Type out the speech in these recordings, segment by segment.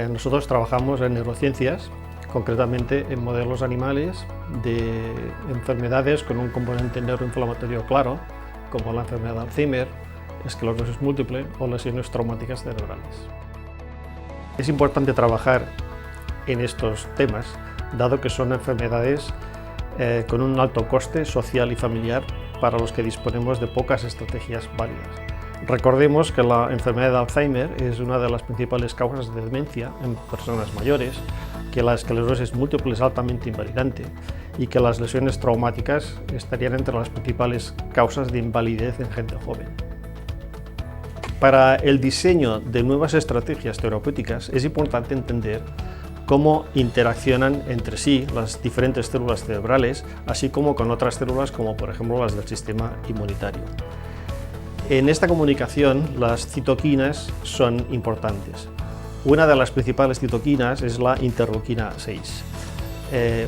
Nosotros trabajamos en neurociencias, concretamente en modelos animales de enfermedades con un componente neuroinflamatorio claro, como la enfermedad de Alzheimer, esclerosis múltiple o lesiones traumáticas cerebrales. Es importante trabajar en estos temas, dado que son enfermedades con un alto coste social y familiar para los que disponemos de pocas estrategias válidas. Recordemos que la enfermedad de Alzheimer es una de las principales causas de demencia en personas mayores, que la esclerosis múltiple es altamente invalidante y que las lesiones traumáticas estarían entre las principales causas de invalidez en gente joven. Para el diseño de nuevas estrategias terapéuticas es importante entender cómo interaccionan entre sí las diferentes células cerebrales, así como con otras células como por ejemplo las del sistema inmunitario. En esta comunicación las citoquinas son importantes. Una de las principales citoquinas es la interleuquina 6.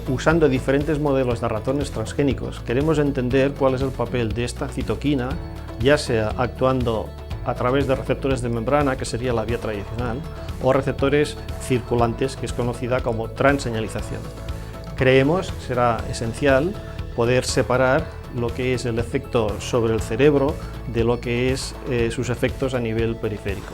Usando diferentes modelos de ratones transgénicos queremos entender cuál es el papel de esta citoquina, ya sea actuando a través de receptores de membrana, que sería la vía tradicional, o receptores circulantes, que es conocida como transseñalización. Creemos que será esencial poder separar lo que es el efecto sobre el cerebro de lo que es sus efectos a nivel periférico.